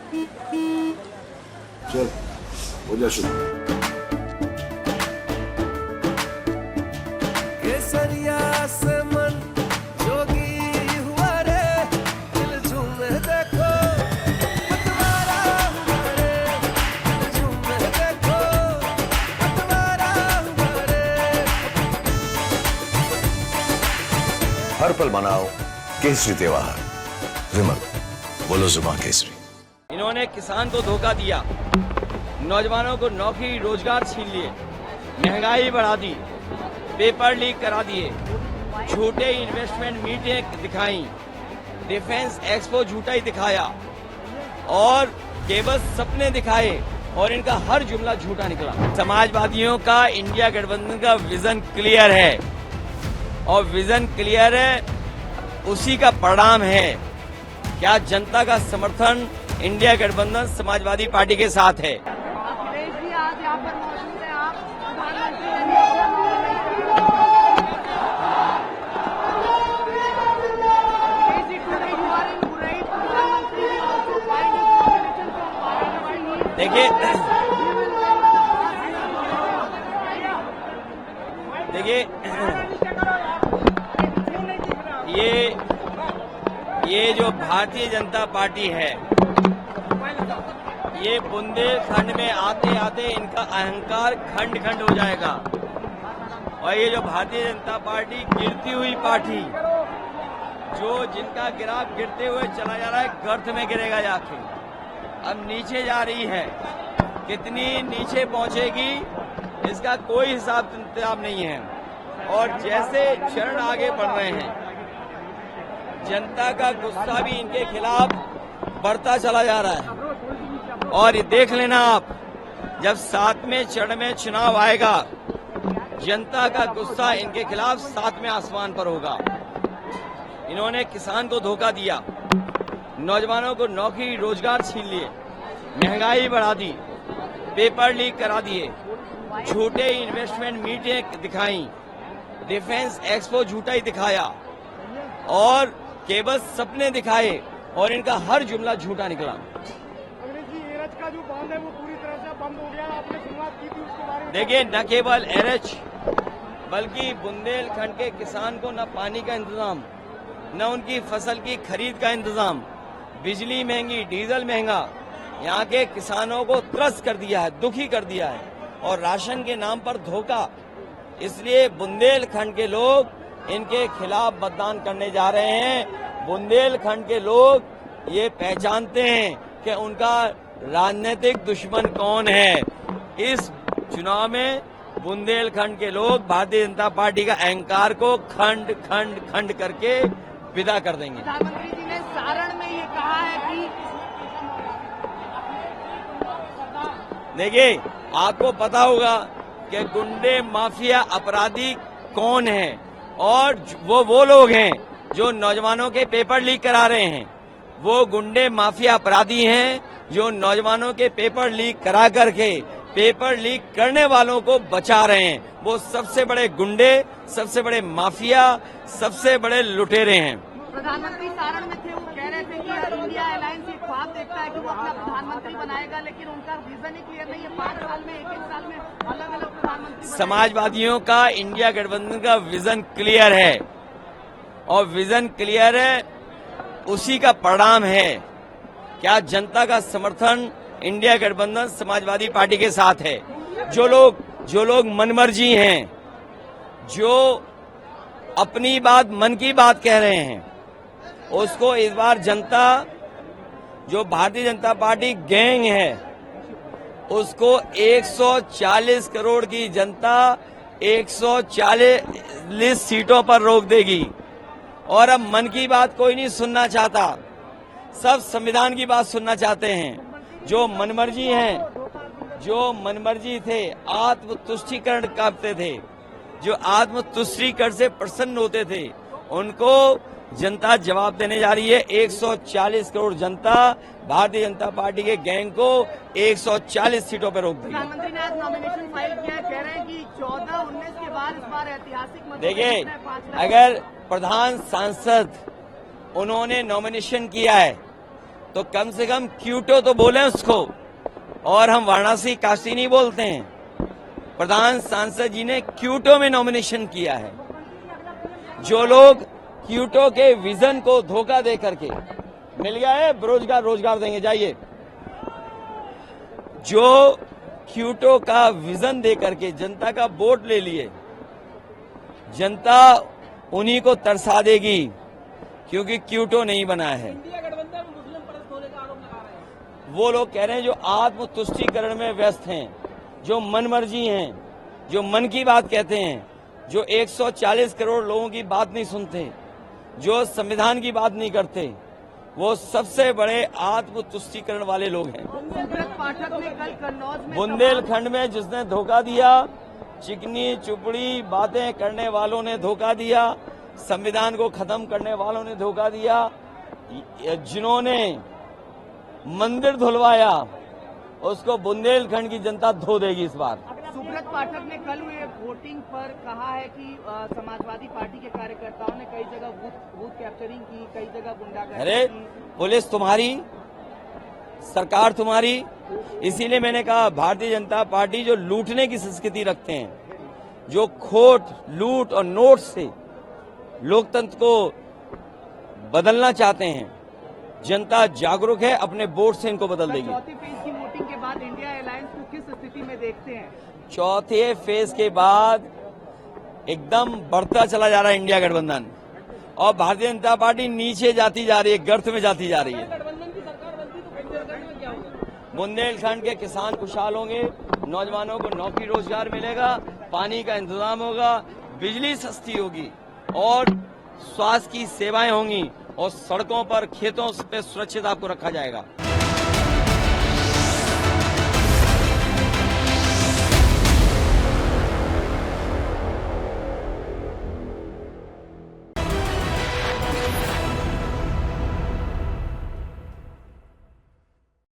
चल हो जा शुरू। केसरिया से मन जोगी हुआ रे, दिल झूमे देखो पतवारा हुआ रे, दिल झूमे देखो पतवारा हुआ रे। हर पल मनाओ केसरी त्योहार। विमल, बोलो जुबान केसरी। इन्होंने किसान को धोखा दिया, नौजवानों को नौकरी रोजगार छीन लिए, महंगाई बढ़ा दी, पेपर लीक करा दिए, झूठे इन्वेस्टमेंट मीटिंग दिखाई, डिफेंस एक्सपो झूठा ही दिखाया और केवल सपने दिखाए और इनका हर जुमला झूठा निकला। समाजवादियों का इंडिया गठबंधन का विजन क्लियर है और विजन क्लियर है, उसी का परिणाम है। क्या जनता का समर्थन इंडिया गठबंधन समाजवादी पार्टी के साथ है। अखिलेश जी आज यहाँ पर मौजूद हैं, आप प्रधानमंत्री देखिए ये जो भारतीय जनता पार्टी है, ये बुंदेलखंड में आते आते इनका अहंकार खंड खंड हो जाएगा और ये जो भारतीय जनता पार्टी गिरती हुई पार्टी, जो जिनका ग्राफ गिरते हुए चला जा रहा है, गर्त में गिरेगा जाके, अब नीचे जा रही है। कितनी नीचे पहुंचेगी इसका कोई हिसाब किताब नहीं है और जैसे चरण आगे बढ़ रहे हैं, जनता का गुस्सा भी इनके खिलाफ बढ़ता चला जा रहा है। और ये देख लेना आप, जब 7वें चरण में चुनाव आएगा, जनता का गुस्सा इनके खिलाफ 7वें आसमान पर होगा। इन्होंने किसान को धोखा दिया, नौजवानों को नौकरी रोजगार छीन लिए, महंगाई बढ़ा दी, पेपर लीक करा दिए, झूठे इन्वेस्टमेंट मीटिंग दिखाई, डिफेंस एक्सपो झूठा ही दिखाया और केवल सपने दिखाए और इनका हर जुमला झूठा निकला। अखिलेश जी, एरच का जो बांध है वो पूरी तरह से बंद हो गया, आपने शुरुआत की थी उसके बारे में। देखिए, न केवल एरच बल्कि बुंदेलखंड के किसान को न पानी का इंतजाम, न उनकी फसल की खरीद का इंतजाम, बिजली महंगी, डीजल महंगा, यहाँ के किसानों को त्रस्त कर दिया है, दुखी कर दिया है और राशन के नाम पर धोखा। इसलिए बुंदेलखंड के लोग इनके खिलाफ मतदान करने जा रहे हैं। बुंदेलखंड के लोग ये पहचानते हैं कि उनका राजनीतिक दुश्मन कौन है। इस चुनाव में बुंदेलखंड के लोग भारतीय जनता पार्टी का अहंकार को खंड खंड खंड करके विदा कर देंगे। प्रधानमंत्री जी ने सारण में ये कहा है कि देखिए, आपको पता होगा कि गुंडे माफिया अपराधी कौन है और वो लोग हैं जो नौजवानों के पेपर लीक करा रहे हैं। वो गुंडे माफिया अपराधी हैं जो नौजवानों के पेपर लीक करा करके पेपर लीक करने वालों को बचा रहे हैं। वो सबसे बड़े गुंडे, सबसे बड़े माफिया, सबसे बड़े लुटेरे हैं। प्रधानमंत्री सारण में थे, वो कह रहे थे कि इंडिया अलायंस एक ख्वाब देखता है कि वो अपना प्रधानमंत्री बनाएगा, लेकिन उनका विजन ही क्लियर नहीं है। 5 साल में, एक साल में अलग अलग प्रधानमंत्री। समाजवादियों का इंडिया गठबंधन का विजन क्लियर है और विजन क्लियर है, उसी का परिणाम है। क्या जनता का समर्थन इंडिया गठबंधन समाजवादी पार्टी के साथ है। जो लोग मनमर्जी हैं, जो अपनी बात, मन की बात कह रहे हैं, उसको इस बार जनता, जो भारतीय जनता पार्टी गैंग है, उसको 140 करोड़ की जनता 140 सीटों पर रोक देगी। और अब मन की बात कोई नहीं सुनना चाहता, सब संविधान की बात सुनना चाहते हैं। जो मनमर्जी हैं, जो मनमर्जी थे, आत्मतुष्टीकरण करते थे, जो आत्मतुष्टीकरण से प्रसन्न होते थे, उनको जनता जवाब देने जा रही है। 140 करोड़ जनता भारतीय जनता पार्टी के गैंग को 140 सीटों पर रोक देगी। प्रधानमंत्री ने आज नॉमिनेशन फाइल किया, कह रहे हैं कि 14-19 के बाद इस बार ऐतिहासिक। देखिए, अगर प्रधान सांसद उन्होंने नॉमिनेशन किया है तो कम से कम क्यूटो तो बोले उसको। और हम वाराणसी काशी नहीं बोलते हैं। प्रधान सांसद जी ने क्यूटो में नॉमिनेशन किया है। जो लोग क्यूटो के विजन को धोखा दे करके मिल गया है रोजगार देंगे, जाइए। जो क्यूटो का विजन दे करके जनता का वोट ले लिए, जनता उन्हीं को तरसा देगी, क्योंकि क्यूटो नहीं बना है। वो लोग कह रहे हैं जो आत्मतुष्टिकरण में व्यस्त हैं, जो मनमर्जी हैं, जो मन की बात कहते हैं, जो 140 करोड़ लोगों की बात नहीं सुनते, जो संविधान की बात नहीं करते, वो सबसे बड़े आत्मतुष्टिकरण वाले लोग हैं। सुब्रत पाठक ने कल कन्नौज में बुंदेलखंड में जिसने धोखा दिया, चिकनी चुपड़ी बातें करने वालों ने धोखा दिया, संविधान को खत्म करने वालों ने धोखा दिया, जिन्होंने मंदिर धुलवाया, उसको बुंदेलखंड की जनता धो देगी इस बार। सुब्रत पाठक ने कल हुए वोटिंग पर कहा है कि समाजवादी पार्टी के कार्यकर्ताओं ने कई जगह बूथ कैप्चरिंग की, कई जगह गुंडागर्दी अरे की। पुलिस तुम्हारी, सरकार तुम्हारी। इसीलिए मैंने कहा भारतीय जनता पार्टी जो लूटने की संस्कृति रखते हैं, जो खोट, लूट और नोट से लोकतंत्र को बदलना चाहते हैं, जनता जागरूक है, अपने वोट से इनको बदल देगी। चौथी फेज की वोटिंग के बाद इंडिया अलायंस को किस स्थिति में देखते हैं? चौथे फेज के बाद एकदम बढ़ता चला जा रहा है इंडिया गठबंधन, और भारतीय जनता पार्टी नीचे जाती जा रही है, गर्त में जाती जा रही है। बुंदेलखंड के किसान खुशहाल होंगे, नौजवानों को नौकरी रोजगार मिलेगा, पानी का इंतजाम होगा, बिजली सस्ती होगी, और स्वास्थ्य की सेवाएं होंगी, और सड़कों पर, खेतों पे सुरक्षित आपको रखा जाएगा।